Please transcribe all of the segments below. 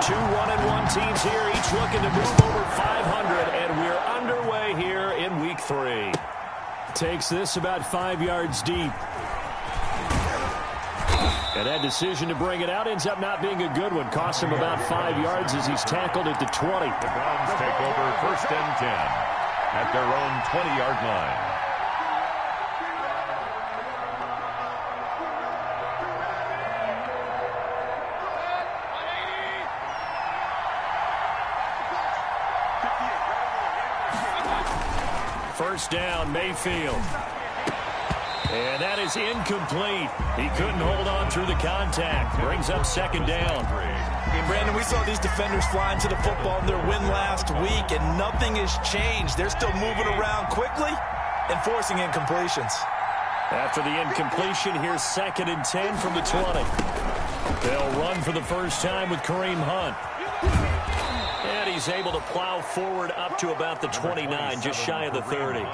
Two 1-1 teams here, each looking to move over 500, and we're underway here in week 3. Takes this about 5 yards deep. And that decision to bring it out ends up not being a good one. Costs him about 5 yards as he's tackled at the 20. The Browns take over 1st and 10 at their own 20-yard line. First down, Mayfield. And that is incomplete. He couldn't hold on through the contact. Brings up 2nd down. Brandon, we saw these defenders flying to the football in their win last week, and nothing has changed. They're still moving around quickly and forcing incompletions. After the incompletion, here's 2nd and 10 from the 20. They'll run for the first time with Kareem Hunt. And he's able to plow forward up to about the 29, just shy of the 30.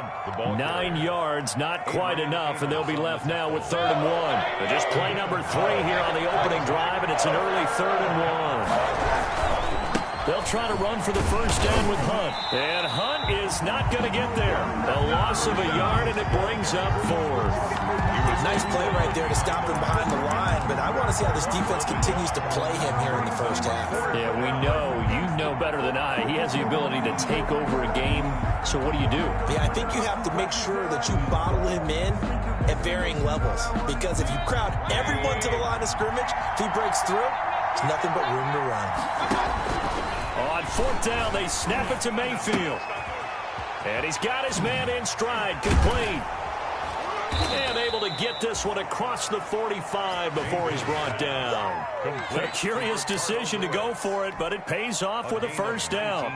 9 yards, not quite enough, and they'll be left now with 3rd and 1. They just play number 3 here on the opening drive, and it's an early 3rd and 1. They'll try to run for the first down with Hunt. And Hunt is not going to get there. A loss of a yard, and it brings up 4th. Nice play right there to stop him behind the line, but I want to see how this defense continues to play him here in the first half. Yeah, we know. You know better than I. He has the ability to take over a game, so what do you do? Yeah, I think you have to make sure that you bottle him in at varying levels, because if you crowd everyone to the line of scrimmage, if he breaks through, there's nothing but room to run. On 4th down, they snap it to Mayfield. And he's got his man in stride, complete. And able to get this one across the 45 before he's brought down. A curious decision to go for it, but it pays off with a first down.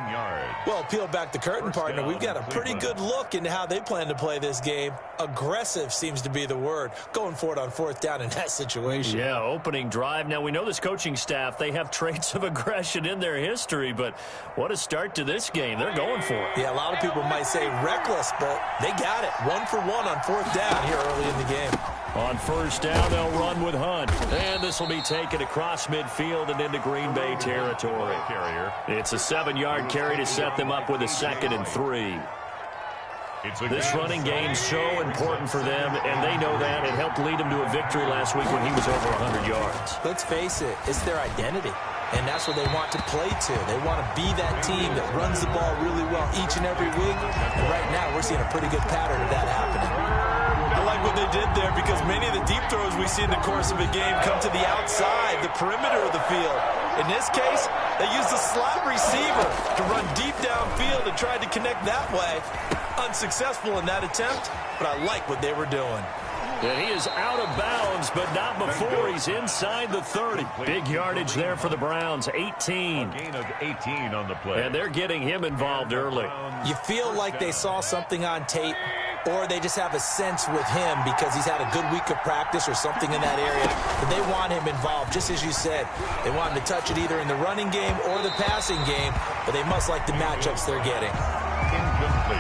Well, peel back the curtain, partner. We've got a pretty good look into how they plan to play this game. Aggressive seems to be the word. Going for it on 4th down in that situation. Yeah, opening drive. Now, we know this coaching staff, they have traits of aggression in their history, but what a start to this game. They're going for it. Yeah, a lot of people might say reckless, but they got it. 1 for 1 on 4th down here early in the game. On first down, they'll run with Hunt. And this will be taken across midfield and into Green Bay territory. It's a 7-yard carry to set them up with a 2nd and 3. This running game's so important for them, and they know that. It helped lead them to a victory last week when he was over 100 yards. Let's face it, it's their identity, and that's what they want to play to. They want to be that team that runs the ball really well each and every week, and right now we're seeing a pretty good pattern of that happening. I like what they did there, because many of the deep throws we see in the course of a game come to the outside, the perimeter of the field. In this case, they used a slot receiver to run deep downfield and tried to connect that way. Unsuccessful in that attempt, but I like what they were doing. And he is out of bounds, but not before he's inside the 30. Big yardage there for the Browns, 18. A gain of 18 on the play. And they're getting him involved early. You feel like they saw something on tape, or they just have a sense with him because he's had a good week of practice or something in that area. But they want him involved, just as you said. They want him to touch it either in the running game or the passing game, but they must like the matchups they're getting.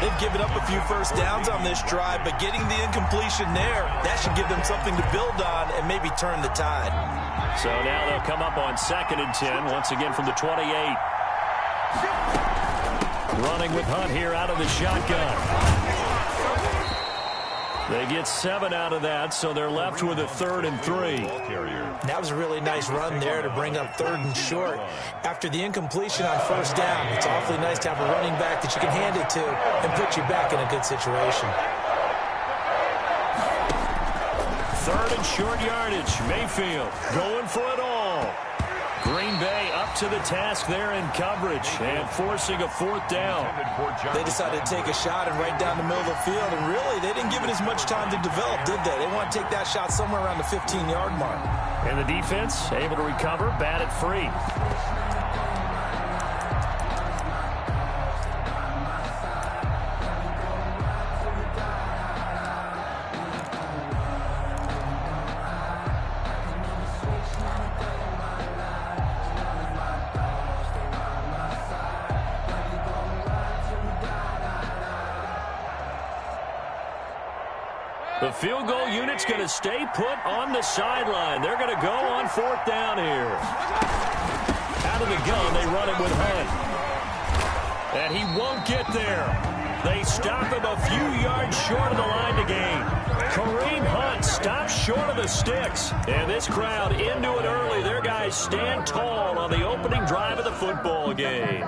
They've given up a few first downs on this drive, but getting the incompletion there, that should give them something to build on and maybe turn the tide. So now they'll come up on 2nd and 10, once again from the 28. Running with Hunt here out of the shotgun. They get 7 out of that, so they're left with a 3rd and 3. That was a really nice run there to bring up 3rd and short. After the incompletion on first down, it's awfully nice to have a running back that you can hand it to and put you back in a good situation. 3rd and short yardage. Mayfield going for it all. Green Bay up to the task there in coverage and forcing a 4th down. They decided to take a shot and right down the middle of the field, and really, they didn't give it as much time to develop, did they? They want to take that shot somewhere around the 15-yard mark. And the defense able to recover, bat it free. The field goal unit's going to stay put on the sideline. They're going to go on 4th down here. Out of the gun. They run it with Hunt. And he won't get there. They stop him a few yards short of the line to gain. Kareem Hunt stops short of the sticks. And this crowd into it early. Their guys stand tall on the opening drive of the football game.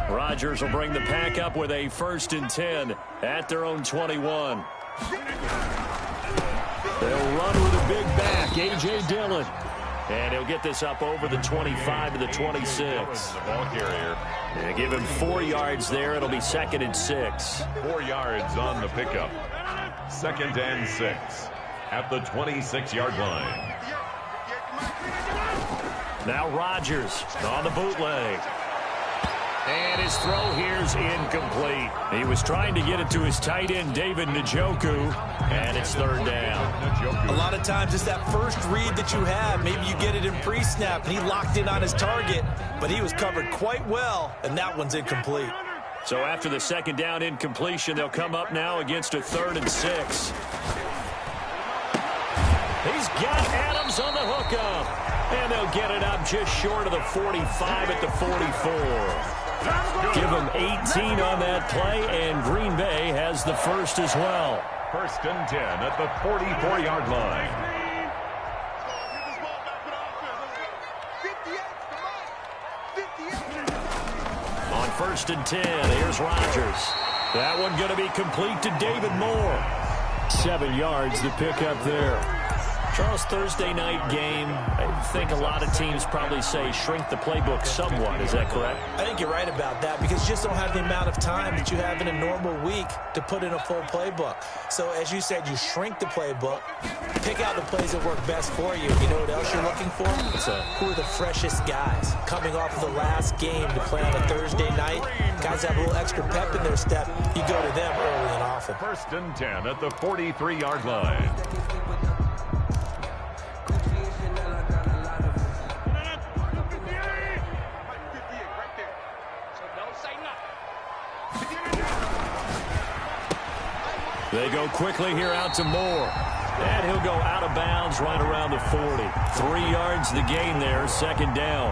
Rodgers will bring the pack up with a 1st and 10 at their own 21. They'll run with a big back, A.J. Dillon. And he'll get this up over the 25 to the 26. The ball carrier. They give him 4 yards there. It'll be 2nd and 6. 4 yards on the pickup. 2nd and 6 at the 26-yard line. Now Rodgers on the bootleg. And his throw here's incomplete. He was trying to get it to his tight end, David Njoku, and it's 3rd down. A lot of times it's that first read that you have. Maybe you get it in pre-snap, and he locked in on his target, but he was covered quite well, and that one's incomplete. So after the 2nd down incompletion, they'll come up now against a 3rd and 6. He's got Adams on the hookup, and they'll get it up just short of the 45 at the 44. Give them 18 on that play, and Green Bay has the 1st as well. 1st and 10 at the 44-yard line. On 1st and 10, here's Rodgers. That one going to be complete to David Moore. 7 yards the pickup there. Charles, Thursday night game, I think a lot of teams probably say shrink the playbook somewhat. Is that correct? I think you're right about that because you just don't have the amount of time that you have in a normal week to put in a full playbook. So as you said, you shrink the playbook, pick out the plays that work best for you. You know what else you're looking for? Who are the freshest guys coming off of the last game to play on a Thursday night? Guys have a little extra pep in their step. You go to them early and often. 1st and 10 at the 43-yard line. They go quickly here out to Moore. And he'll go out of bounds right around the 40. 3 yards the gain there, 2nd down.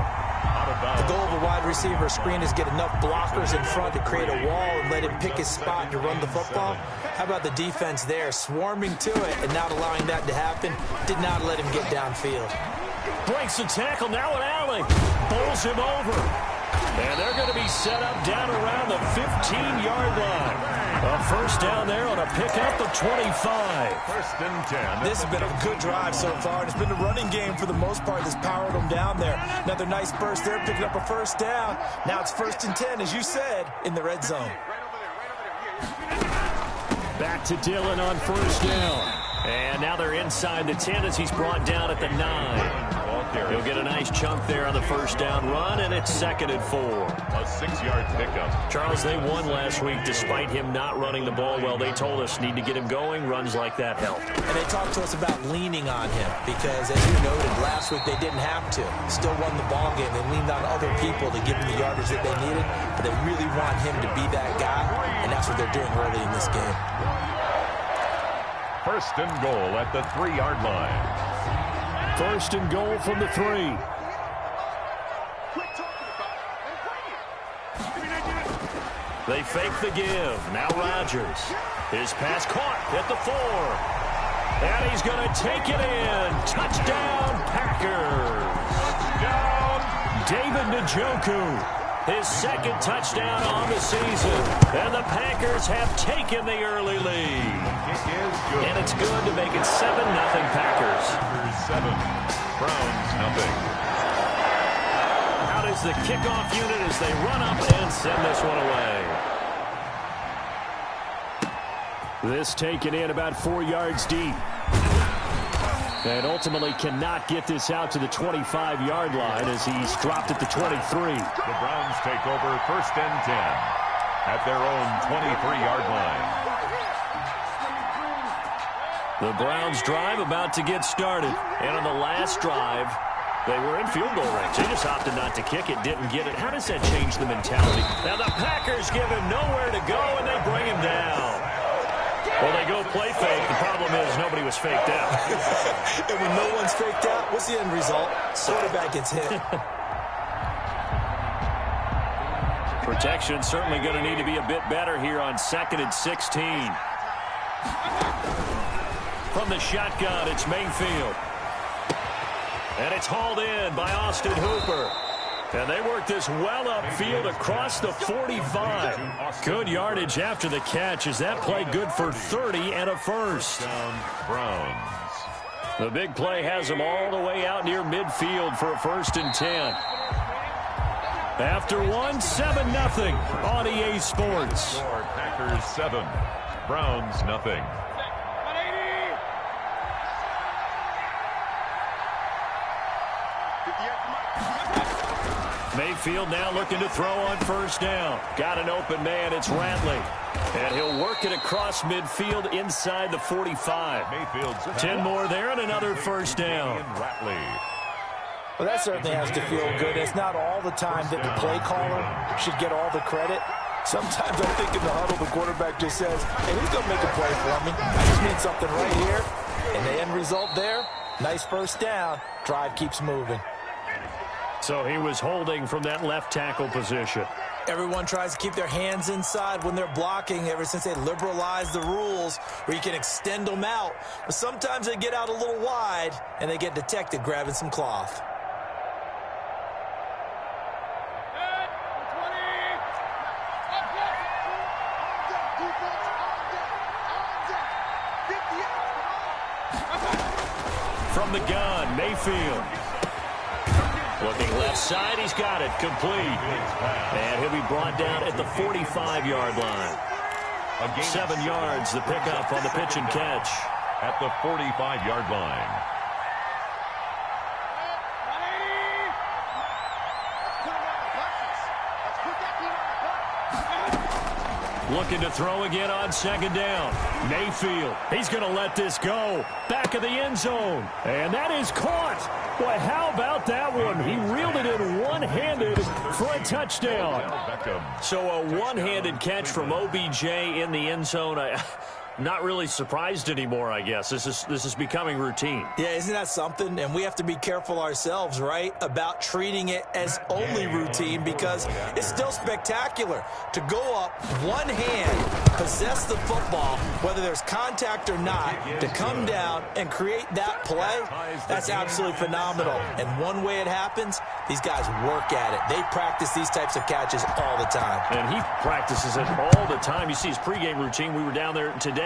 The goal of a wide receiver screen is get enough blockers in front to create a wall and let him pick his spot to run the football. How about the defense there, swarming to it and not allowing that to happen? Did not let him get downfield. Breaks the tackle, now an alley. Bowls him over. And they're going to be set up down around the 15-yard line. A 1st down there on a pickup of 25. 1st and 10. This has been a good drive so far. It's been the running game for the most part that's powered them down there. Another nice burst there, picking up a 1st down. Now it's 1st and 10, as you said, in the red zone. Back to Dillon on 1st down. And now they're inside the 10 as he's brought down at the 9. He'll get a nice chunk there on the 1st down run, and it's 2nd and 4. A 6-yard pickup. Charles, they won last week despite him not running the ball well. They told us need to get him going. Runs like that help. And they talked to us about leaning on him because, as you noted, last week they didn't have to. Still won the ball game. They leaned on other people to give them the yardage that they needed, but they really want him to be that guy, and that's what they're doing early in this game. 1st and goal at the 3-yard line. 1st and goal from the 3. They fake the give. Now Rodgers. His pass caught at the 4. And he's going to take it in. Touchdown, Packers. Touchdown. David Njoku. His 2nd touchdown on the season. And the Packers have taken the early lead. And it's good to make it 7-0 Packers. 7. Browns, nothing. Out is the kickoff unit as they run up and send this one away. This taken in about 4 yards deep. And ultimately cannot get this out to the 25-yard line as he's dropped at the 23. The Browns take over 1st and 10 at their own 23-yard line. The Browns drive about to get started. And on the last drive, they were in field goal range. They just opted not to kick it, didn't get it. How does that change the mentality? Now the Packers give him nowhere to go, and they bring him down. Well, they go play fake. The problem is nobody was faked out. And when no one's faked out, what's the end result? Quarterback gets hit. Protection certainly going to need to be a bit better here on 2nd and 16. From the shotgun, it's Mayfield. And it's hauled in by Austin Hooper. And they work this well upfield across the 45. Good yardage after the catch. Is that play good for 30 and a first? Browns. The big play has them all the way out near midfield for a 1st and 10. After one, 7-0 on EA Sports. Score, Packers 7, Browns nothing. Mayfield now looking to throw on 1st down. Got an open man. It's Ratley. And he'll work it across midfield inside the 45. Mayfield's 10 more there and another 1st down. Ratley. Well, that certainly has to feel good. It's not all the time that the play caller should get all the credit. Sometimes I think in the huddle, the quarterback just says, hey, who's going to make a play for me? I just need something right here. And the end result there, nice 1st down. Drive keeps moving. So he was holding from that left tackle position. Everyone tries to keep their hands inside when they're blocking ever since they liberalized the rules where you can extend them out. But sometimes they get out a little wide and they get detected grabbing some cloth. From the gun, Mayfield. Looking left side, he's got it, complete. And he'll be brought down at the 45-yard line. 7 yards, the pickup on the pitch and catch. At the 45-yard line. Looking to throw again on 2nd down. Mayfield, he's going to let this go. Back of the end zone. And that is caught. Boy, how about that one? He reeled it in one-handed for a touchdown. So a one-handed catch from OBJ in the end zone. Not really surprised anymore, I guess. This is becoming routine. Yeah, isn't that something? And we have to be careful ourselves, right, about treating it as only routine because it's still spectacular to go up one hand, possess the football, whether there's contact or not, to come down and create that play. That's absolutely phenomenal. And one way it happens, these guys work at it. They practice these types of catches all the time. And he practices it all the time. You see his pregame routine. We were down there today.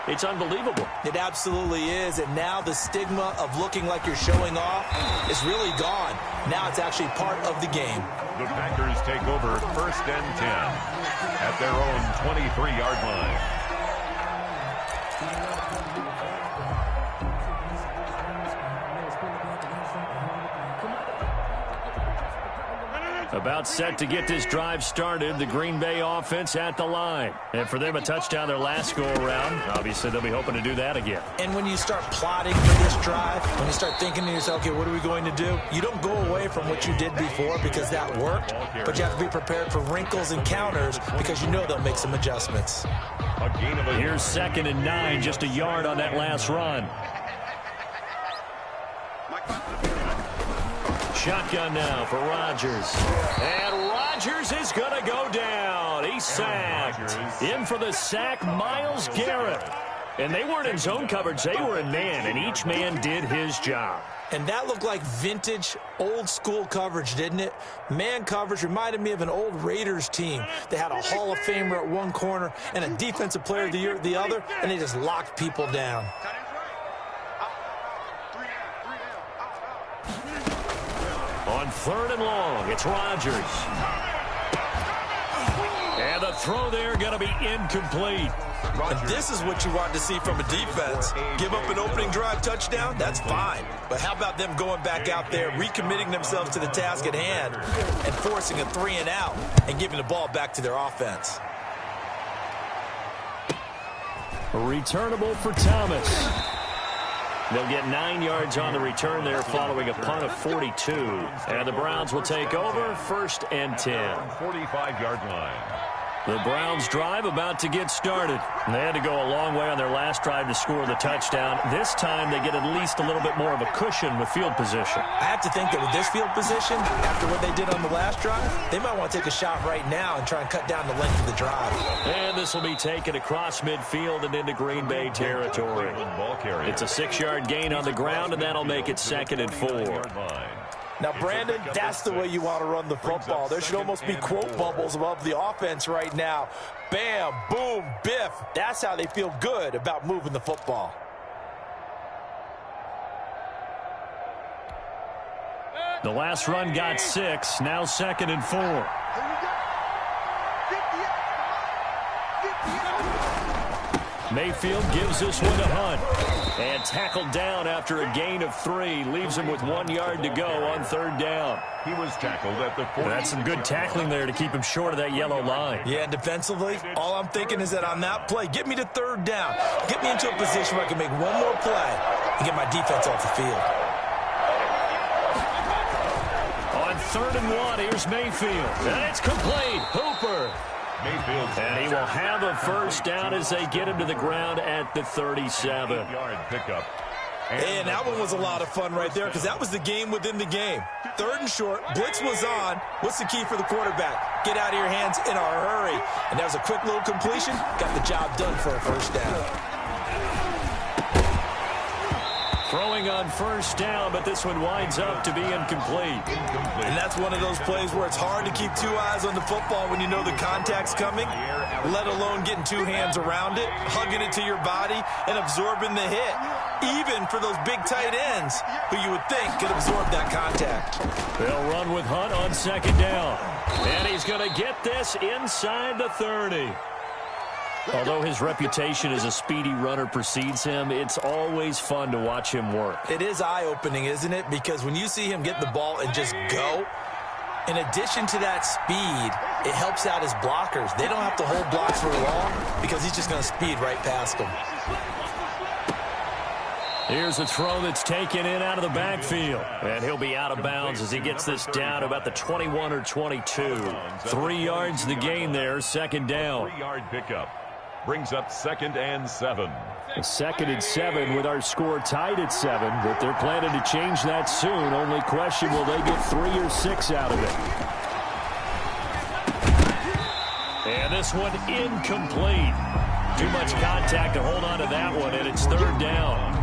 It's unbelievable. It absolutely is, and now the stigma of looking like you're showing off is really gone. Now it's actually part of the game. The Packers take over 1st and 10 at their own 23-yard line. About set to get this drive started, the Green Bay offense at the line. And for them, a touchdown their last go-around. Obviously, they'll be hoping to do that again. And when you start plotting for this drive, when you start thinking to yourself, okay, what are we going to do? You don't go away from what you did before because that worked, but you have to be prepared for wrinkles and counters because you know they'll make some adjustments. Here's 2nd and 9, just a yard on that last run. Shotgun now for Rodgers. And Rodgers is going to go down. He's sacked. In for the sack, Myles Garrett. And they weren't in zone coverage. They were in man, and each man did his job. And that looked like vintage, old-school coverage, didn't it? Man coverage reminded me of an old Raiders team. They had a Hall of Famer at one corner and a Defensive Player of the Year at the other, and they just locked people down. On 3rd and long, it's Rodgers. And the throw there going to be incomplete. And this is what you want to see from a defense. Give up an opening drive touchdown, that's fine. But how about them going back out there, recommitting themselves to the task at hand, and forcing a 3-and-out and giving the ball back to their offense. Returnable for Thomas. They'll get 9 yards on the return there following a punt of 42. And the Browns will take over 1st and 10. 45-yard line. The Browns drive about to get started. They had to go a long way on their last drive to score the touchdown. This time they get at least a little bit more of a cushion with field position. I have to think that with this field position, after what they did on the last drive, they might want to take a shot right now and try and cut down the length of the drive. And this will be taken across midfield and into Green Bay territory. It's a 6-yard gain on the ground, and that'll make it 2nd and 4. Now, Brandon, that's the way you want to run the football. There should almost be quote bubbles above the offense right now. Bam, boom, biff. That's how they feel good about moving the football. The last run got 6, now 2nd and 4. Mayfield gives this one to Hunt. And tackled down after a gain of 3. Leaves him with 1 yard to go on 3rd down. He was tackled at the 40. That's some good tackling there to keep him short of that yellow line. Yeah, and defensively, all I'm thinking is that on that play, get me to 3rd down. Get me into a position where I can make one more play and get my defense off the field. On 3rd and 1, here's Mayfield. And it's complete. Hooper. And he will have a first down as they get him to the ground at the 37. 8-yard pickup. And that one was a lot of fun right there because that was the game within the game. 3rd and short, blitz was on. What's the key for the quarterback? Get out of your hands in a hurry. And that was a quick little completion. Got the job done for a first down. Throwing on first down, but this one winds up to be incomplete. And that's one of those plays where it's hard to keep 2 eyes on the football when you know the contact's coming, let alone getting 2 hands around it, hugging it to your body, and absorbing the hit. Even for those big tight ends who you would think could absorb that contact. They'll run with Hunt on 2nd down. And he's going to get this inside the 30. Although his reputation as a speedy runner precedes him, it's always fun to watch him work. It is eye-opening, isn't it? Because when you see him get the ball and just go, in addition to that speed, it helps out his blockers. They don't have to hold blocks for long because he's just going to speed right past them. Here's a throw that's taken in out of the backfield. And he'll be out of bounds as he gets this down to about the 21 or 22. 3 yards the gain there, 2nd down. 3-yard pickup. Brings up 2nd and 7. 2nd and 7 with our score tied at 7, but they're planning to change that soon. Only question, will they get 3 or 6 out of it? And this one incomplete. Too much contact to hold on to that one, and it's 3rd down.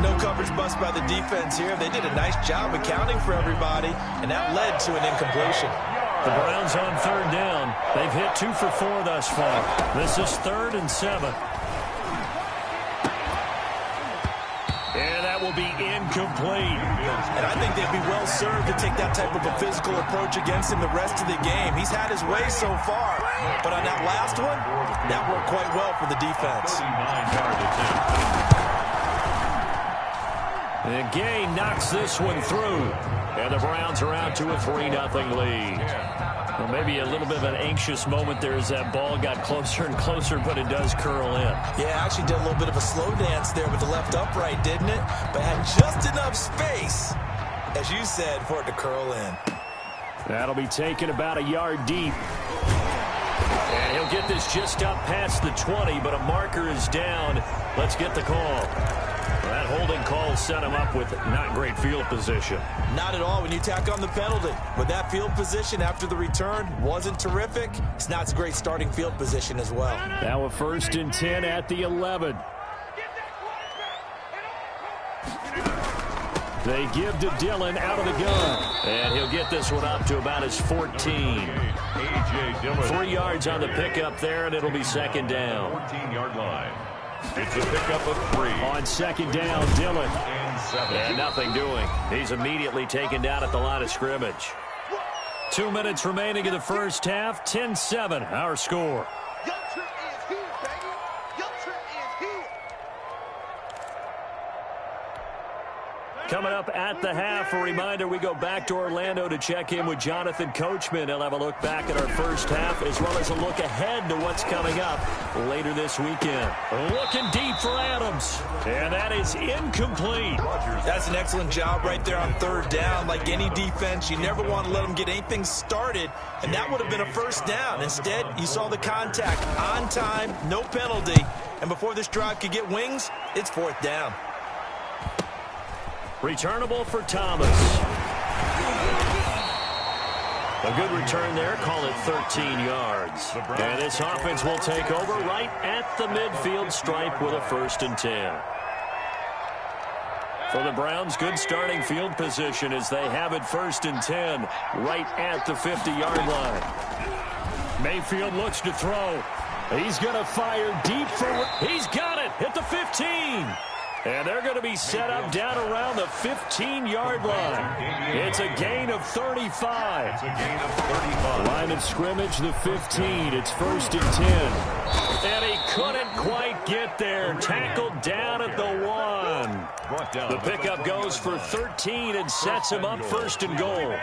No coverage bust by the defense here. They did a nice job accounting for everybody, and that led to an incompletion. The Browns on 3rd down. They've hit 2 for 4 thus far. This is 3rd and 7. And that will be incomplete. And I think they'd be well served to take that type of a physical approach against him the rest of the game. He's had his way so far. But on that last one, that worked quite well for the defense. 39-yard attempt. And Gay knocks this one through. And the Browns are out to a 3-0 lead. Well, maybe a little bit of an anxious moment there as that ball got closer and closer, but it does curl in. Yeah, actually did a little bit of a slow dance there with the left upright, didn't it? But had just enough space, as you said, for it to curl in. That'll be taken about a yard deep. And he'll get this just up past the 20, but a marker is down. Let's get the call. That holding call set him up with not great field position. Not at all when you tack on the penalty. But that field position after the return wasn't terrific. It's not a great starting field position as well. Now a 1st and 10 at the 11. They give to Dillon out of the gun. And he'll get this one up to about his 14. 3 yards on the pickup there, and it'll be 2nd down. 14-yard line. It's a pickup of 3. On 2nd down, Dillon. And nothing doing. He's immediately taken down at the line of scrimmage. 2 minutes remaining in the first half. 10-7, our score. Coming up at the half, a reminder, we go back to Orlando to check in with Jonathan Coachman. He'll have a look back at our first half as well as a look ahead to what's coming up later this weekend. Looking deep for Adams, and that is incomplete. That's an excellent job right there on third down. Like any defense, you never want to let them get anything started, and that would have been a first down. Instead, you saw the contact on time, no penalty, and before this drive could get wings, it's fourth down. Returnable for Thomas. A good return there. Call it 13 yards. And this offense will take over right at the midfield stripe with a 1st and 10. For the Browns, good starting field position as they have it 1st and 10 right at the 50-yard line. Mayfield looks to throw. He's going to fire deep for... He's got it at the 15. And they're going to be set up down around the 15-yard line. It's a gain of 35. It's a gain of 35. Line of scrimmage, the 15. It's 1st and 10. And he couldn't quite get there. Tackled down at the 1. The pickup goes for 13 and sets him up 1st and goal.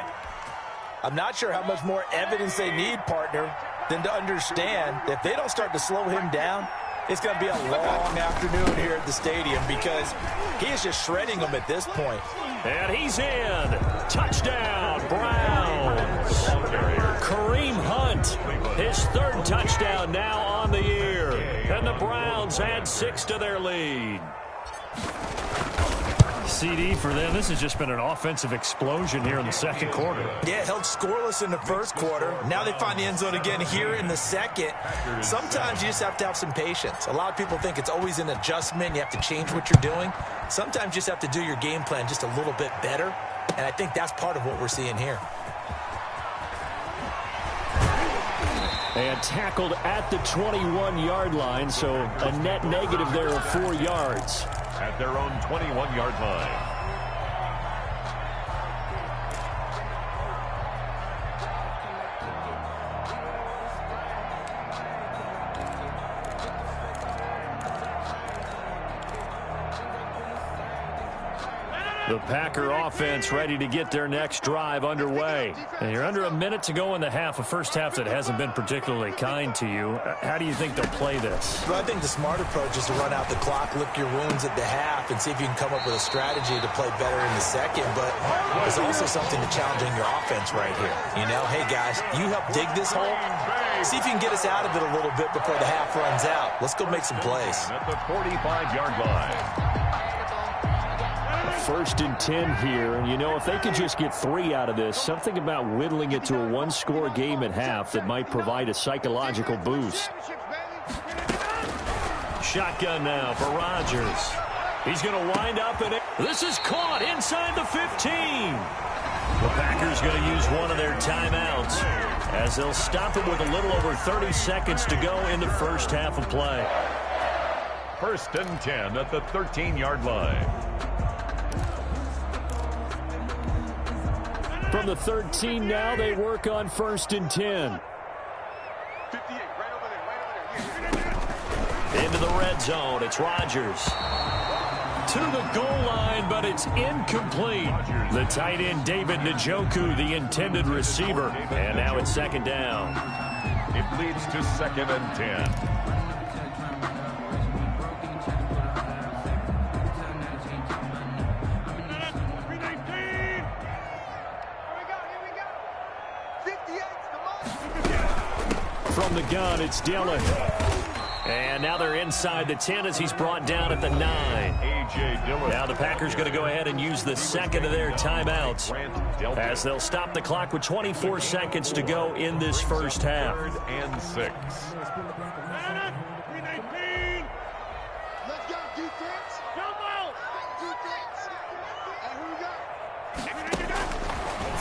I'm not sure how much more evidence they need, partner, than to understand that if they don't start to slow him down, it's going to be a long afternoon here at the stadium because he is just shredding them at this point. And he's in. Touchdown, Browns. Kareem Hunt, his 3rd touchdown now on the year. And the Browns add 6 to their lead. CD for them. This has just been an offensive explosion here in the 2nd quarter. Yeah, held scoreless in the 1st quarter. Now they find the end zone again here in the 2nd. Sometimes you just have to have some patience. A lot of people think it's always an adjustment. You have to change what you're doing. Sometimes you just have to do your game plan just a little bit better. And I think that's part of what we're seeing here. And tackled at the 21-yard line, so a net negative there of 4 yards. At their own 21-yard line. The Packer offense ready to get their next drive underway. And you're under a minute to go in the half, a first half that hasn't been particularly kind to you. How do you think they'll play this? Well, I think the smart approach is to run out the clock, lick your wounds at the half, and see if you can come up with a strategy to play better in the 2nd. But there's also something to challenging your offense right here. You know, hey, guys, you help dig this hole. See if you can get us out of it a little bit before the half runs out. Let's go make some plays. At the 45-yard line. 1st and 10 here, and you know, if they could just get 3 out of this, something about whittling it to a 1-score game at half that might provide a psychological boost. Shotgun now for Rodgers. He's going to wind up in it. This is caught inside the 15. The Packers going to use one of their timeouts as they'll stop it with a little over 30 seconds to go in the first half of play. 1st and 10 at the 13-yard line. From the 13 now, they work on 1st and 10. 58, right over there. Into the red zone, it's Rodgers. To the goal line, but it's incomplete. The tight end, David Njoku, the intended receiver. And now it's 2nd down. It leads to 2nd and 10. From the gun, it's Dillon. And now they're inside the 10 as he's brought down at the 9. A.J. Dillon. Now the Packers going to go ahead and use the 2nd of their timeouts as they'll stop the clock with 24 seconds to go in this first half. 3rd and 6. Let's go, defense. Defense.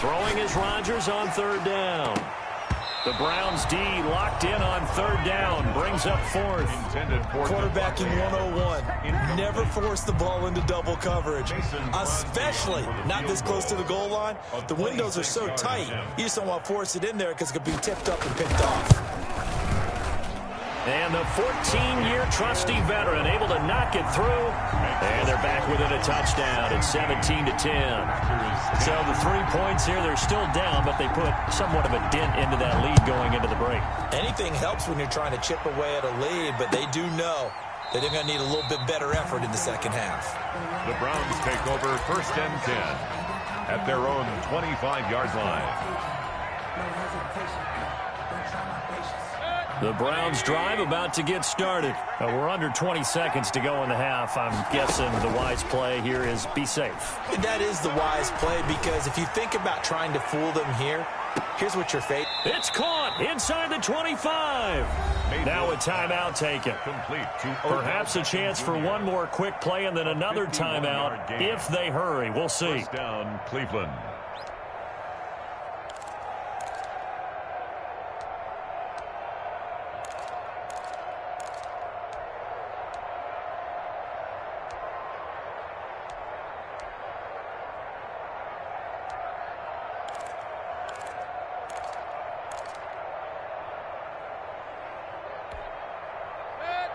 Throwing is Rodgers on 3rd down. The Browns D locked in on 3rd down. Brings up 4th. Quarterbacking 101. Never force the ball into double coverage, especially not this close to the goal line. The windows are so tight, you just don't want to force it in there because it could be tipped up and picked off. And the 14-year trusty veteran able to knock it through And they're back within a touchdown. It's 17-10. So the 3 points here, they're still down, but they put somewhat of a dent into that lead going into the break. Anything helps when you're trying to chip away at a lead, but they do know that they're going to need a little bit better effort in the second half. The Browns take over 1st and 10 at their own 25-yard line. The Browns drive about to get started. We're under 20 seconds to go in the half. I'm guessing the wise play here is be safe. And that is the wise play, because if you think about trying to fool them here, here's what you're facing. It's caught inside the 25. Now a timeout taken. Perhaps a chance for one more quick play and then another timeout if they hurry. We'll see. First down, Cleveland.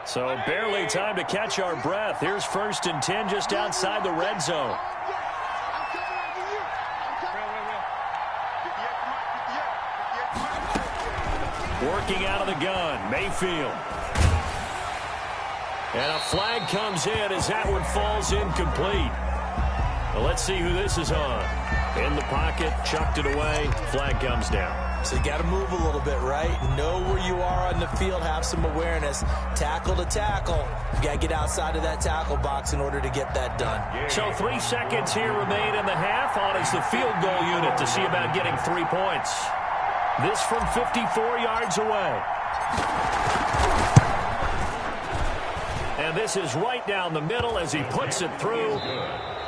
So barely time to catch our breath. Here's 1st and 10 just outside the red zone. Working out of the gun, Mayfield. And a flag comes in as that one falls incomplete. Well, let's see who this is on. In the pocket, chucked it away, flag comes down. So you got to move a little bit, right? Know where you are on the field, have some awareness. Tackle to tackle. You got to get outside of that tackle box in order to get that done. So 3 seconds here remain in the half. On is the field goal unit to see about getting 3 points. This from 54 yards away. And this is right down the middle as he puts it through.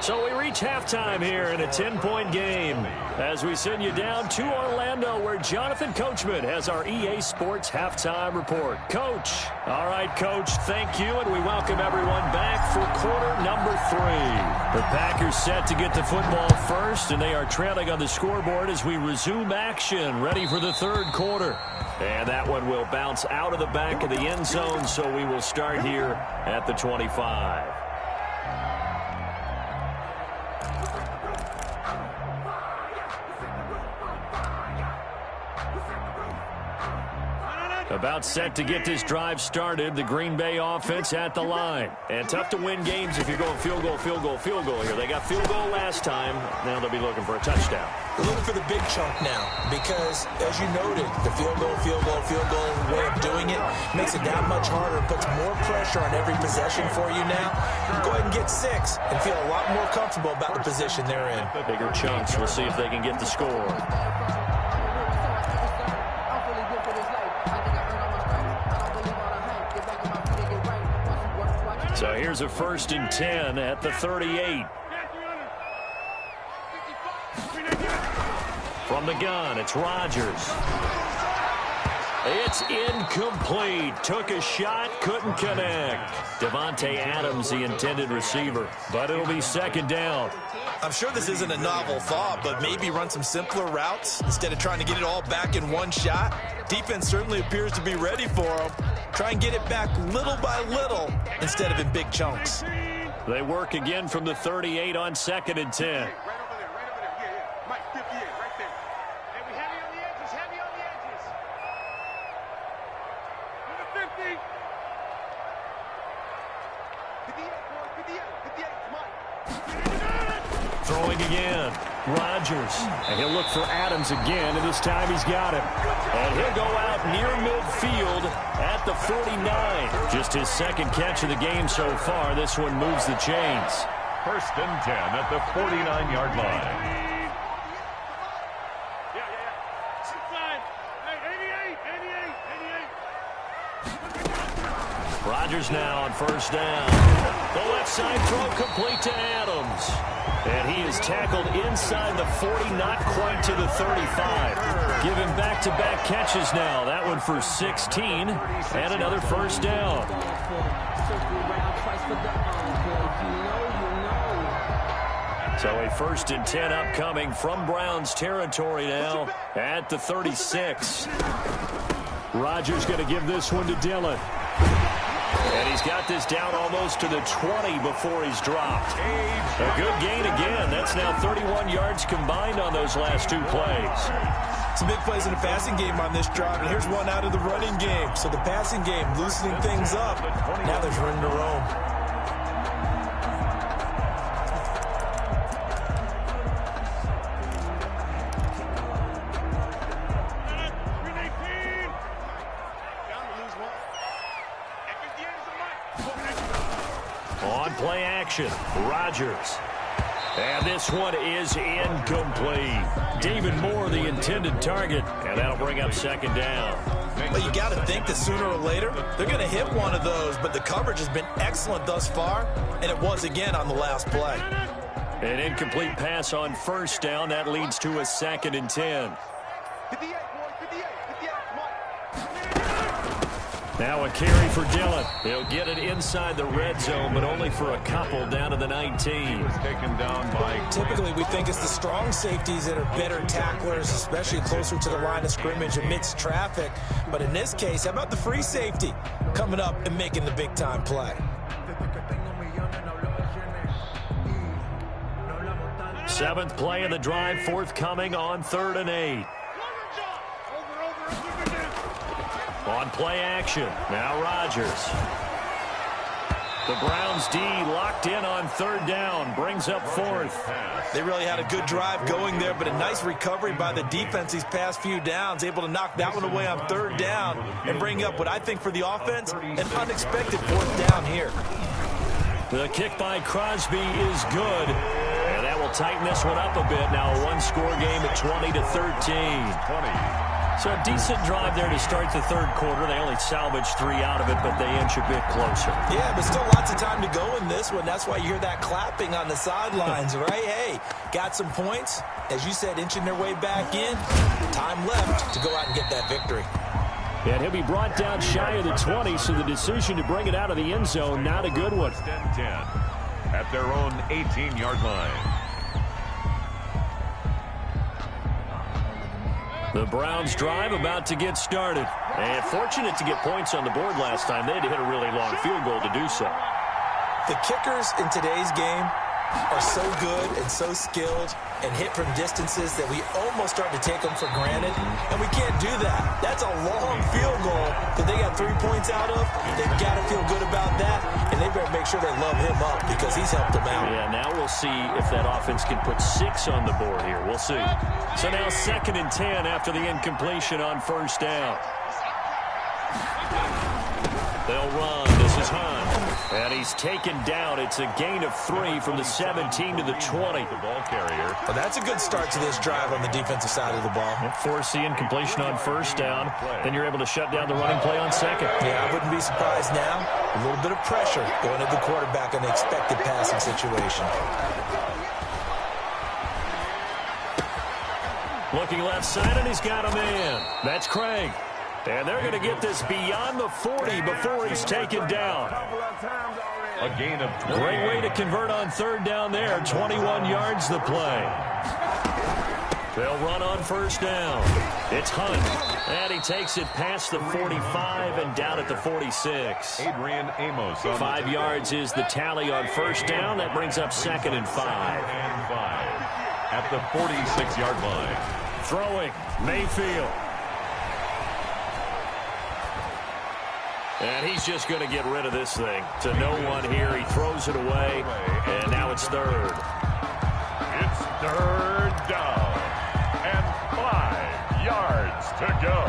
So we reach halftime here in a 10-point game as we send you down to Orlando, where Jonathan Coachman has our EA Sports halftime report. Coach. All right, Coach, thank you, and we welcome everyone back for quarter number 3. The Packers set to get the football first, and they are trailing on the scoreboard as we resume action, ready for the 3rd quarter. And that one will bounce out of the back of the end zone, so we will start here at the 25. About set to get this drive started. The Green Bay offense at the line. And tough to win games if you're going field goal, field goal, field goal here. They got field goal last time. Now they'll be looking for a touchdown. We're looking for the big chunk now because, as you noted, the field goal way of doing it makes it that much harder and puts more pressure on every possession for you now. Go ahead and get 6 and feel a lot more comfortable about the position they're in. Bigger chunks. We'll see if they can get the score. So here's a 1st and 10 at the 38. From the gun, it's Rodgers. It's incomplete. Took a shot, couldn't connect. Devontae Adams, the intended receiver. But it'll be 2nd down. I'm sure this isn't a novel thought, but maybe run some simpler routes instead of trying to get it all back in one shot. Defense certainly appears to be ready for them. Try and get it back little by little instead of in big chunks. They work again from the 38 on 2nd and 10. Throwing again. Rodgers. And he'll look for Adams again, and this time he's got him. And he'll go out near midfield at the 49. Just his 2nd catch of the game so far. This one moves the chains. 1st and 10 at the 49-yard line. Rodgers now on 1st down. The left side throw complete to Adams. And he is tackled inside the 40, not quite to the 35. Giving back-to-back catches now. That one for 16 and another 1st down. So a 1st and 10 upcoming from Browns territory now at the 36. Rodgers going to give this one to Dillon. And he's got this down almost to the 20 before he's dropped. A good gain again. That's now 31 yards combined on those last 2 plays. Some big plays in the passing game on this drive, and here's one out of the running game. So the passing game loosening things up. Now there's room to roam. On play action, Rodgers. And this one is incomplete. David Moore, the intended target, and that'll bring up second down. But you got to think that sooner or later, they're going to hit one of those, but the coverage has been excellent thus far, and it was again on the last play. An incomplete pass on first down. That leads to a 2nd and 10. 58, boy, 58, 58, come on. Now a carry for Dillon. He'll get it inside the red zone, but only for a couple down to the 19. Taken down by... Typically, we think it's the strong safeties that are better tacklers, especially closer to the line of scrimmage amidst traffic. But in this case, how about the free safety coming up and making the big-time play? 7th play of the drive, forthcoming on 3rd and 8. On play action, now Rodgers. The Browns D locked in on 3rd down, brings up 4th. They really had a good drive going there, but a nice recovery by the defense these past few downs, able to knock that one away on 3rd down and bring up what I think for the offense, an unexpected 4th down here. The kick by Crosby is good, and that will tighten this one up a bit. Now a 1-score game at 20-13. So a decent drive there to start the 3rd quarter. They only salvaged 3 out of it, but they inch a bit closer. Yeah, but still lots of time to go in this one. That's why you hear that clapping on the sidelines, right? Hey, got some points. As you said, inching their way back in. Time left to go out and get that victory. And he'll be brought down shy of the 20, so the decision to bring it out of the end zone, not a good one. 10 at their own 18-yard line. The Browns drive about to get started. And fortunate to get points on the board last time. They had to hit a really long field goal to do so. The kickers in today's game are so good and so skilled and hit from distances that we almost start to take them for granted, and we can't do that. That's a long field goal that they got 3 points out of. They've got to feel good about that, and they better make sure they love him up because he's helped them out. Yeah, now we'll see if that offense can put 6 on the board here. We'll see. So now 2nd and 10 after the incompletion on 1st down. They'll run. This is Hunt. And he's taken down. It's a gain of 3 from the 17 to the 20. The ball carrier. Well, that's a good start to this drive on the defensive side of the ball. Force the incompletion on 1st down. Then you're able to shut down the running play on 2nd. Yeah, I wouldn't be surprised now. A little bit of pressure going to the quarterback in the expected passing situation. Looking left side, and he's got a man. That's Craig. And they're going to get this beyond the 40 before he's taken down. A gain of 20. Great way to convert on 3rd down there. 21 yards the play. They'll run on 1st down. It's Hunt. And he takes it past the 45 and down at the 46. Adrian Amos. 5 yards is the tally on 1st down. That brings up 2nd and 5. And 5 at the 46-yard line. Throwing, Mayfield. And he's just going to get rid of this thing. To no one here. He throws it away. And now it's 3rd. It's 3rd down. And 5 yards to go.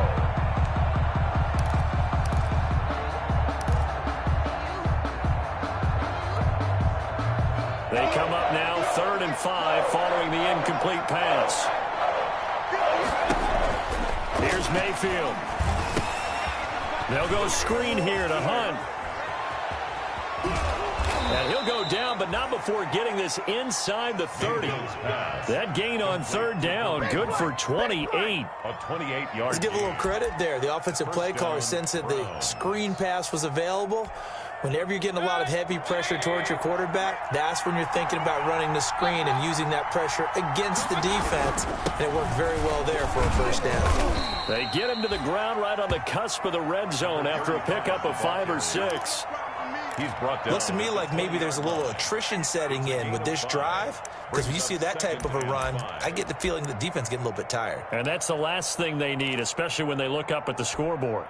They come up now 3rd and 5 following the incomplete pass. Here's Mayfield. They'll go screen here to Hunt. And he'll go down, but not before getting this inside the 30. That gain on 3rd down, good for 28. A 28-yard. Let's give a little credit there. The offensive play caller sensed that the screen pass was available. Whenever you're getting a lot of heavy pressure towards your quarterback, that's when you're thinking about running the screen and using that pressure against the defense. And it worked very well there for a 1st down. They get him to the ground right on the cusp of the red zone after a pickup of 5 or 6. He's brought down. Looks to me like maybe there's a little attrition setting in with this drive, because when you see that type of a run, I get the feeling the defense getting a little bit tired. And that's the last thing they need, especially when they look up at the scoreboard.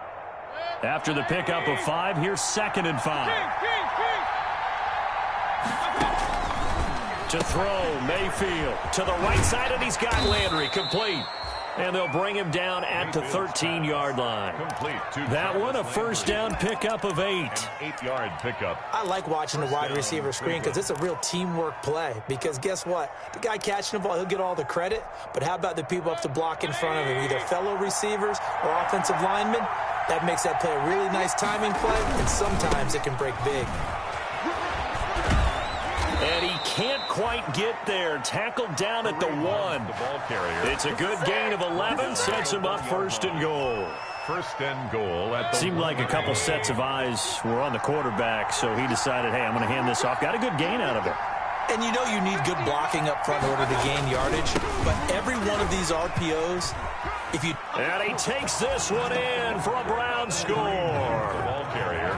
After the pickup of 5, here's 2nd and 5. To throw, Mayfield to the right side, and he's got Landry complete. And they'll bring him down at the 13-yard line. That one, a first down pickup of 8. 8-yard pickup. I like watching the wide receiver screen because it's a real teamwork play. Because guess what? The guy catching the ball, he'll get all the credit. But how about the people up to block in front of him, either fellow receivers or offensive linemen? That makes that play a really nice timing play, and sometimes it can break big. And he can't quite get there. Tackled down at the 1. It's a good gain of 11. Sets him up 1st and goal. 1st and goal at the Seemed like a couple sets of eyes were on the quarterback, so he decided, hey, I'm going to hand this off. Got a good gain out of it. And you know you need good blocking up front in order to gain yardage. But every one of these RPOs, if you... And he takes this one in for a Brown score.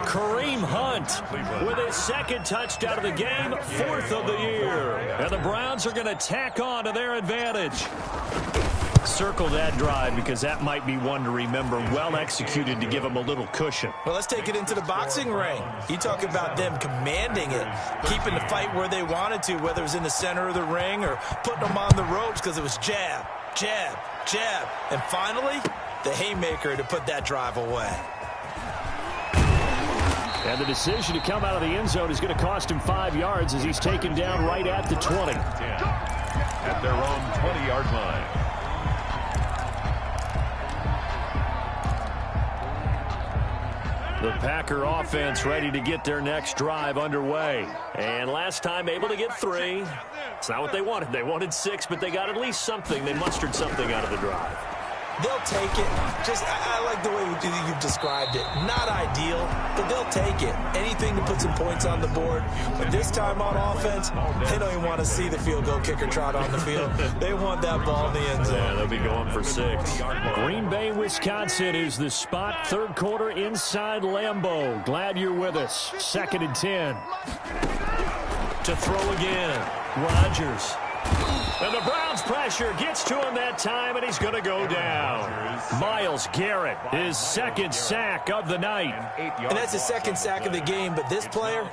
Kareem Hunt with his 2nd touchdown of the game, 4th of the year. And the Browns are going to tack on to their advantage. Circle that drive because that might be one to remember. Well executed to give them a little cushion. Well, let's take it into the boxing ring. You talk about them commanding it, keeping the fight where they wanted to, whether it was in the center of the ring or putting them on the ropes because it was jab, jab, jab. And finally, the haymaker to put that drive away. And the decision to come out of the end zone is going to cost him 5 yards as he's taken down right at the 20. At their own 20-yard line. The Packer offense ready to get their next drive underway. And last time able to get 3. It's not what they wanted. They wanted 6, but they got at least something. They mustered something out of the drive. They'll take it. I like the way you've described it. Not ideal, but they'll take it. Anything to put some points on the board. But this time on offense, they don't even want to see the field goal kicker trot on the field. They want that ball in the end zone. Yeah, they'll be going for 6. Green Bay, Wisconsin is the spot. 3rd quarter inside Lambeau. Glad you're with us. 2nd and 10. To throw again. Rodgers. And the Browns pressure gets to him that time, and he's going to go down. Myles Garrett, his 2nd sack of the night. And that's his 2nd sack of the game, but this player,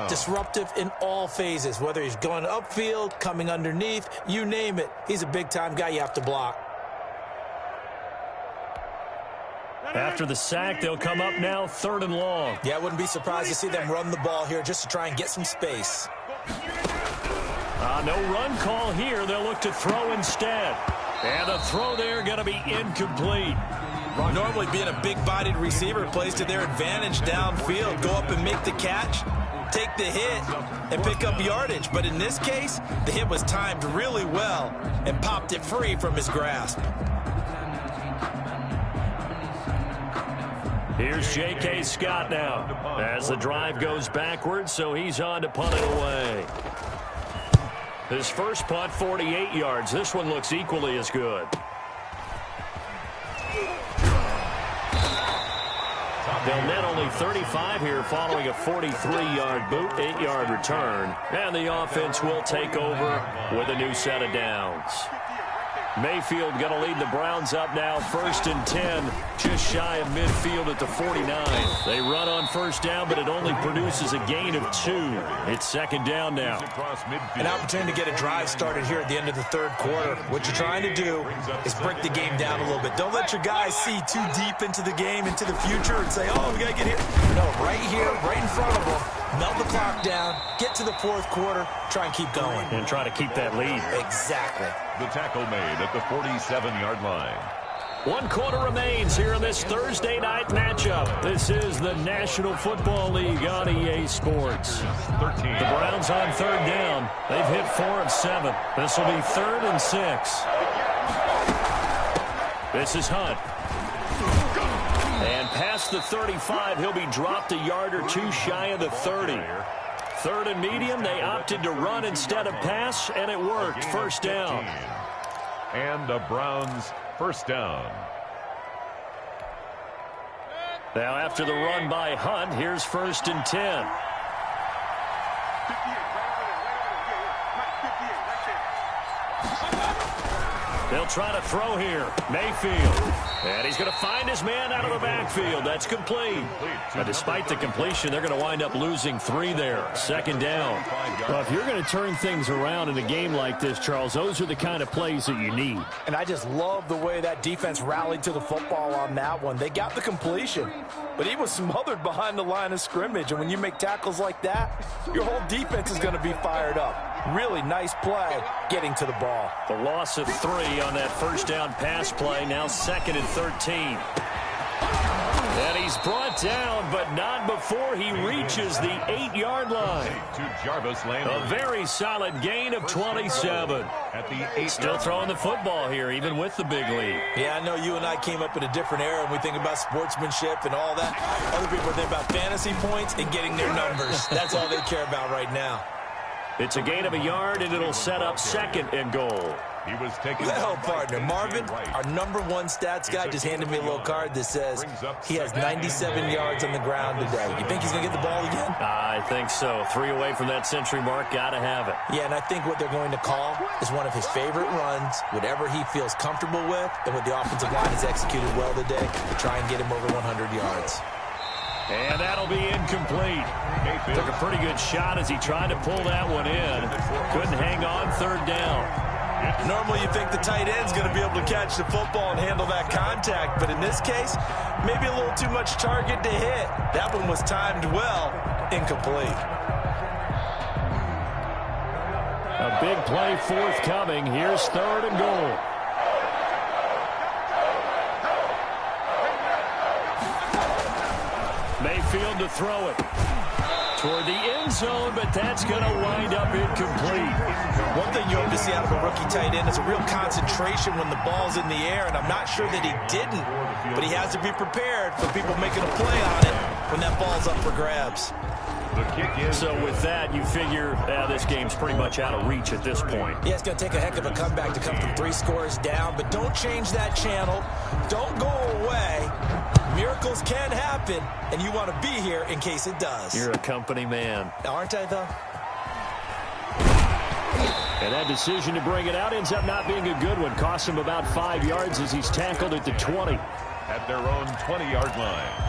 disruptive in all phases, whether he's going upfield, coming underneath, you name it. He's a big-time guy you have to block. After the sack, they'll come up now 3rd and long. Yeah, I wouldn't be surprised to see them run the ball here just to try and get some space. No run call here. They'll look to throw instead. And the throw there going to be incomplete. Normally being a big-bodied receiver plays to their advantage downfield. Go up and make the catch, take the hit, and pick up yardage. But in this case, the hit was timed really well and popped it free from his grasp. Here's J.K. Scott now as the drive goes backwards, so he's on to punt it away. His first punt, 48 yards. This one looks equally as good. They'll net only 35 here following a 43-yard boot, 8-yard return. And the offense will take over with a new set of downs. Mayfield going to lead the Browns up now, 1st and 10, just shy of midfield at the 49. They run on 1st down, but it only produces a gain of 2. It's 2nd down now. An opportunity to get a drive started here at the end of the 3rd quarter. What you're trying to do is break the game down a little bit. Don't let your guys see too deep into the game, into the future, and say, oh, we got to get here. No, right here, right in front of them. Melt the clock down, get to the 4th quarter, try and keep going. And try to keep that lead. Exactly. The tackle made at the 47-yard line. 1 quarter remains here in this Thursday night matchup. This is the National Football League on EA Sports. 13. The Browns on 3rd down. They've hit 4 of 7. This will be 3rd and 6. This is Hunt. And past the 35, he'll be dropped a yard or 2 shy of the 30. 3rd and medium, they opted to run instead of pass, and it worked. 1st down. And the Browns 1st down. Now after the run by Hunt, here's 1st and 10. They'll try to throw here. Mayfield. And he's going to find his man out of the backfield. That's complete. But despite the completion, they're going to wind up losing 3 there. 2nd down. Well, if you're going to turn things around in a game like this, Charles, those are the kind of plays that you need. And I just love the way that defense rallied to the football on that one. They got the completion, but he was smothered behind the line of scrimmage. And when you make tackles like that, your whole defense is going to be fired up. Really nice play getting to the ball. The loss of 3 on that 1st down pass play. Now 2nd and 13. And he's brought down, but not before he reaches the 8-yard line. A very solid gain of 27. Still throwing the football here, even with the big lead. Yeah, I know you and I came up in a different era and we think about sportsmanship and all that. Other people think about fantasy points and getting their numbers. That's all they care about right now. It's a gain of a yard, and it'll set up 2nd and goal. Well, partner, Marvin, our #1 stats guy, just handed me a little card that says he has 97 yards on the ground today. You think he's going to get the ball again? I think so. 3 away from that century mark. Got to have it. Yeah, and I think what they're going to call is one of his favorite runs, whatever he feels comfortable with, and what the offensive line has executed well today to try and get him over 100 yards. And that'll be incomplete. Took a pretty good shot as he tried to pull that one in. Couldn't hang on 3rd down. Normally you think the tight end's going to be able to catch the football and handle that contact, but in this case, maybe a little too much target to hit. That one was timed well, incomplete. A big play forthcoming. Here's 3rd and goal. Mayfield to throw it toward the end zone, but that's going to wind up incomplete. One thing you hope to see out of a rookie tight end is a real concentration when the ball's in the air, and I'm not sure that he didn't, but he has to be prepared for people making a play on it when that ball's up for grabs. So with that, you figure this game's pretty much out of reach at this point. Yeah, it's going to take a heck of a comeback to come from 3 scores down, but don't change that channel. Don't go away. Miracles can happen, and you want to be here in case it does. You're a company man. Aren't I, though? And that decision to bring it out ends up not being a good one. Costs him about 5 yards as he's tackled at the 20. At their own 20-yard line.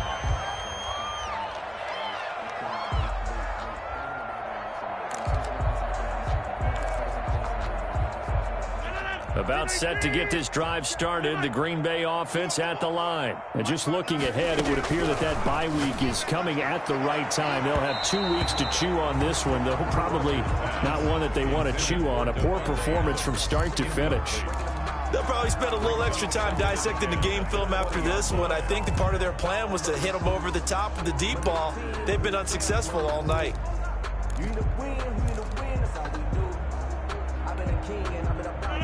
About set to get this drive started, the Green Bay offense at the line. And just looking ahead, it would appear that that bye week is coming at the right time. They'll have 2 weeks to chew on this one, though probably not one that they want to chew on. A poor performance from start to finish. They'll probably spend a little extra time dissecting the game film after this one. I think the part of their plan was to hit them over the top of the deep ball. They've been unsuccessful all night.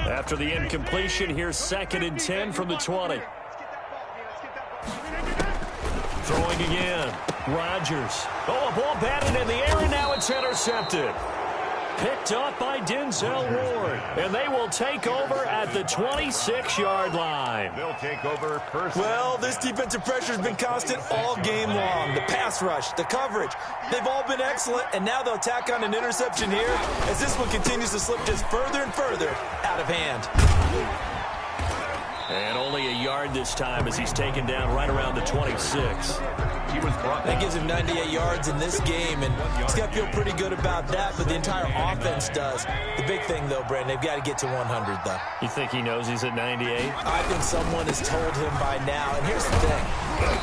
After the incompletion, here's 2nd and 10 from the 20. Throwing again. Rodgers. Oh, a ball batted in the air, and now it's intercepted. Picked up by Denzel Ward. And they will take over at the 26-yard line. They'll take over first. Well, this defensive pressure has been constant all game long. The pass rush, the coverage, they've all been excellent, and now they'll tack on an interception here as this one continues to slip just further and further out of hand. And only a yard this time as he's taken down right around the 26. That gives him 98 yards in this game, and he's got to feel pretty good about that, but the entire offense does. The big thing, though, Brandon, they've got to get to 100, though. You think he knows he's at 98? I think someone has told him by now, and here's the thing.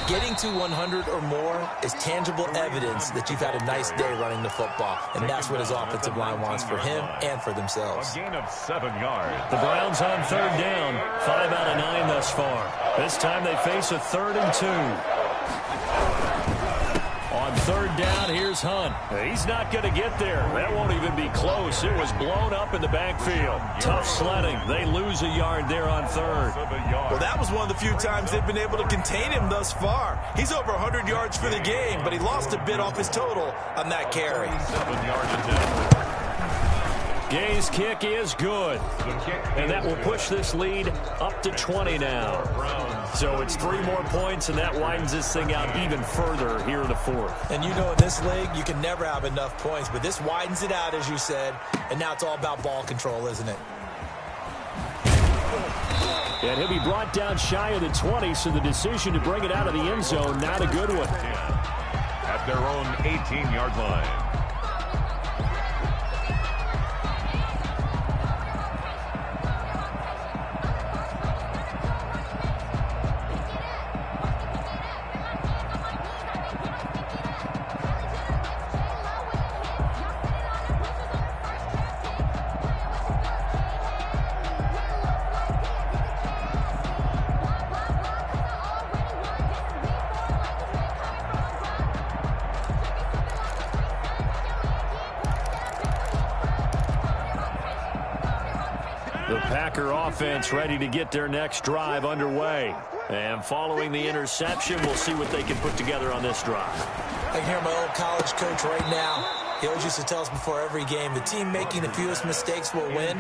Getting to 100 or more is tangible evidence that you've had a nice day running the football, and that's what his offensive line wants for him and for themselves. A gain of 7 yards. The Browns on 3rd down. 5 out of 9 thus far. This time they face a 3rd and 2. On 3rd down, here's Hunt. He's not going to get there. That won't even be close. It was blown up in the backfield. Tough sledding. They lose a yard there on 3rd. Well, that was one of the few times they've been able to contain him thus far. He's over 100 yards for the game, but he lost a bit off his total on that carry. 7 yard attempt. Gay's kick is good. And that will push this lead up to 20 now. So it's 3 more points, and that widens this thing out even further here in the fourth. And you know in this league, you can never have enough points, but this widens it out, as you said, and now it's all about ball control, isn't it? And he'll be brought down shy of the 20, so the decision to bring it out of the end zone, not a good one. At their own 18-yard line. Packer offense ready to get their next drive underway. And following the interception, we'll see what they can put together on this drive. I can hear my old college coach right now. He always used to tell us before every game, the team making the fewest mistakes will win.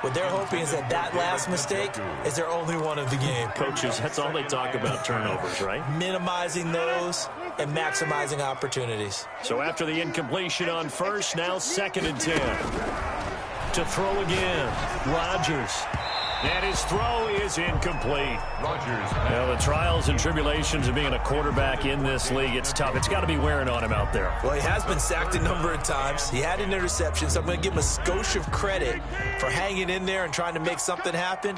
What they're hoping is that that last mistake is their only one of the game. Coaches, that's all they talk about, turnovers, right? Minimizing those and maximizing opportunities. So after the incompletion on first, now 2nd and 10. To throw again, Rodgers. And his throw is incomplete. Rodgers. Well, the trials and tribulations of being a quarterback in this league, it's tough. It's got to be wearing on him out there. Well, he has been sacked a number of times. He had an interception, so I'm going to give him a skosh of credit for hanging in there and trying to make something happen,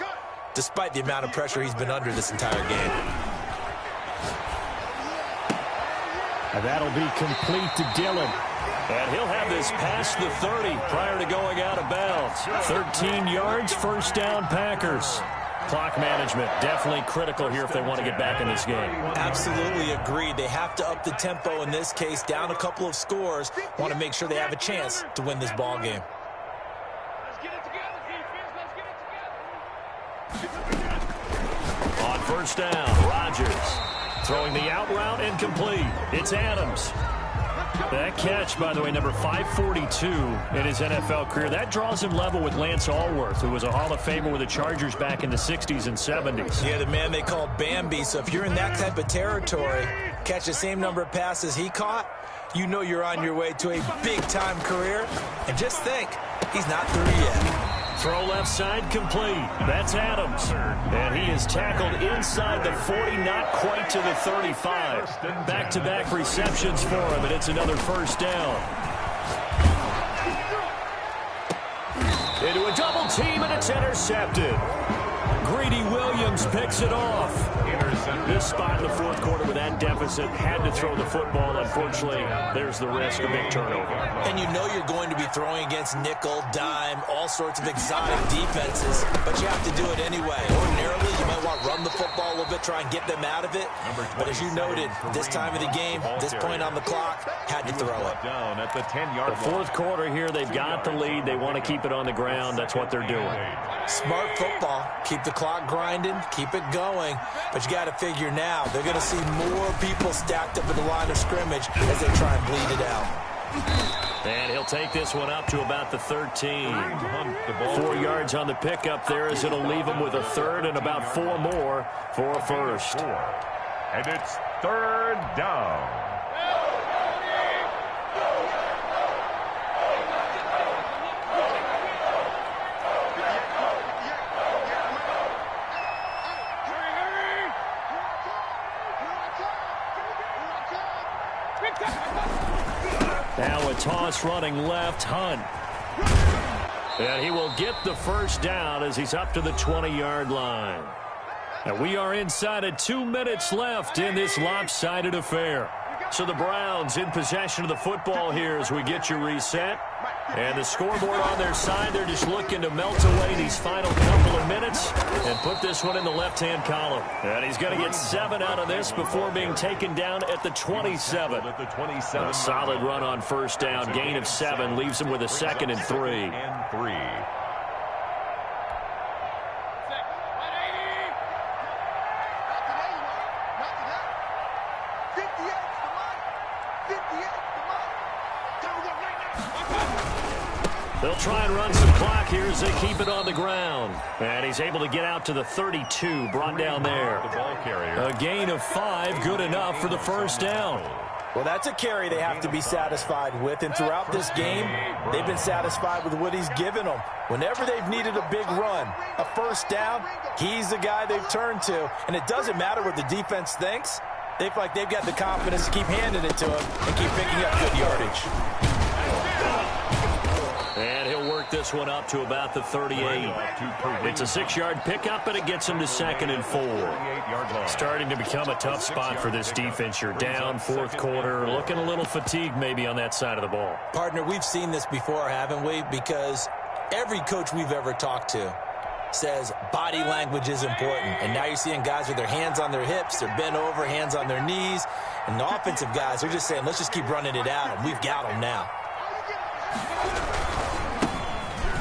despite the amount of pressure he's been under this entire game. And that'll be complete to Dillon. And he'll have this past the 30 prior to going out of bounds. 13 yards, first down, Packers. Clock management definitely critical here if they want to get back in this game. Absolutely agreed. They have to up the tempo in this case, down a couple of scores. Want to make sure they have a chance to win this ball game. On first down, Rodgers throwing the out route incomplete. It's Adams. That catch, by the way, number 542 in his NFL career. That draws him level with Lance Allworth, who was a Hall of Famer with the Chargers back in the 60s and 70s. Yeah, the man they call Bambi. So if you're in that type of territory, catch the same number of passes he caught, you know you're on your way to a big-time career. And just think, he's not through yet. Throw left side complete. That's Adams. And he is tackled inside the 40, not quite to the 35. Back-to-back receptions for him, and it's another first down. Into a double team, and it's intercepted. Greedy Williams picks it off. This spot in the fourth quarter with that deficit, had to throw the football. Unfortunately, there's the risk of big turnover. And you know you're going to be throwing against nickel, dime, all sorts of exotic defenses, but you have to do it anyway. Ordinarily, you might want to run the football a little bit, try and get them out of it. But as you noted, this time of the game, this point on the clock, had to throw it. Down at the 10-yard line. The fourth quarter here, they've got the lead. They want to keep it on the ground. That's what they're doing. Smart football. Keep the clock grinding, keep it going. But you got to figure now, they're going to see more people stacked up at the line of scrimmage as they try and bleed it out. And he'll take this one up to about the 13. 4 yards on the pickup there as it'll leave him with a third and about 4 more for a first. And it's 3rd down. Now a toss running left, Hunt. And he will get the first down as he's up to the 20-yard line. And we are inside of 2 minutes left in this lopsided affair. So the Browns in possession of the football here as we get you reset. And the scoreboard on their side, they're just looking to melt away these final couple of minutes and put this one in the left-hand column. And he's going to get 7 out of this before being taken down at the 27. A solid run on first down, gain of 7, leaves him with a 2nd and 3. They'll try and run some clock here as they keep it on the ground. And he's able to get out to the 32, brought down there. The ball carrier. A gain of 5, good enough for the first down. Well, that's a carry they have to be satisfied with, and throughout this game, they've been satisfied with what he's given them. Whenever they've needed a big run, a first down, he's the guy they've turned to, and it doesn't matter what the defense thinks. They feel like they've got the confidence to keep handing it to him and keep picking up good yardage. And he'll work this one up to about the 38. It's a 6-yard pickup, and it gets him to 2nd and 4. Starting to become a tough spot for this defense. You're down, 4th quarter, looking a little fatigued maybe on that side of the ball. Partner, we've seen this before, haven't we? Because every coach we've ever talked to says body language is important. And now you're seeing guys with their hands on their hips, they're bent over, hands on their knees. And the offensive guys, they're just saying, let's just keep running it out, and we've got them now.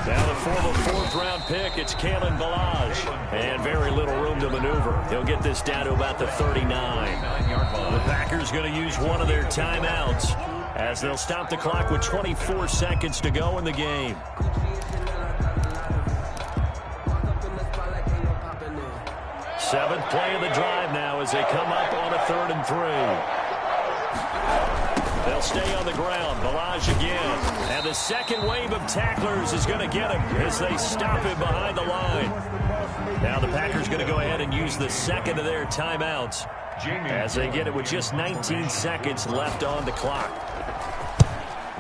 Now the former 4th-round pick, it's Kalen Ballage. And very little room to maneuver. He'll get this down to about the 39. The Packers going to use one of their timeouts as they'll stop the clock with 24 seconds to go in the game. Seventh play of the drive now as they come up on a 3rd and 3. They'll stay on the ground. Ballage again. And the second wave of tacklers is going to get him as they stop him behind the line. Now the Packers going to go ahead and use the second of their timeouts as they get it with just 19 seconds left on the clock.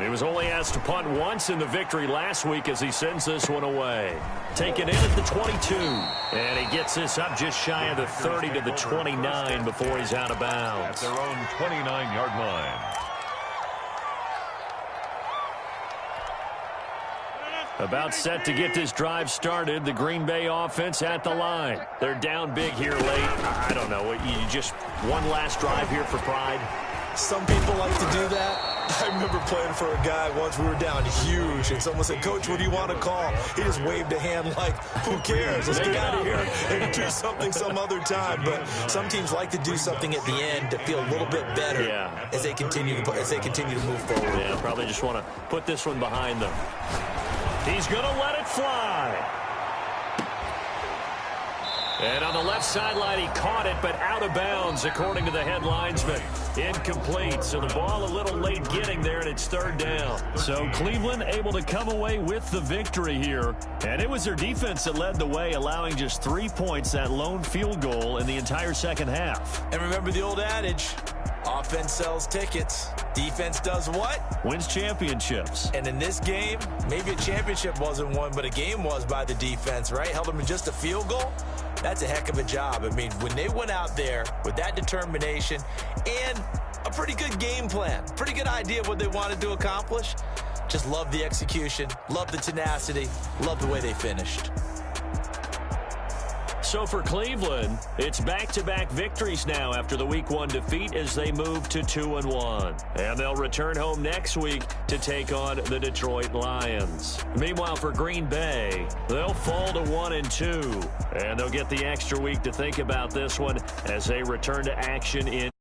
He was only asked to punt once in the victory last week as he sends this one away. Taken in at the 22. And he gets this up just shy of the 30 to the 29 before he's out of bounds. At their own 29-yard line. About set to get this drive started. The Green Bay offense at the line. They're down big here late. I don't know. You just one last drive here for pride? Some people like to do that. I remember playing for a guy once. We were down huge, and someone said, "Coach, what do you want to call?" He just waved a hand like, who cares? Let's get out of here and do something some other time. But some teams like to do something at the end to feel a little bit better as they continue to move forward. Yeah, probably just want to put this one behind them. He's going to let it fly. And on the left sideline, he caught it, but out of bounds, according to the head linesman. Incomplete, so the ball a little late getting there, and it's 3rd down. So Cleveland able to come away with the victory here. And it was their defense that led the way, allowing just 3 points, that lone field goal in the entire second half. And remember the old adage, offense sells tickets. Defense does what? Wins championships. And in this game, maybe a championship wasn't won, but a game was by the defense, right? Held them in just a field goal. That's a heck of a job. I mean, when they went out there with that determination and a pretty good game plan, pretty good idea of what they wanted to accomplish, just love the execution, love the tenacity, love the way they finished. So for Cleveland, it's back-to-back victories now after the Week 1 defeat as they move to 2-1. And they'll return home next week to take on the Detroit Lions. Meanwhile, for Green Bay, they'll fall to 1-2. And they'll get the extra week to think about this one as they return to action in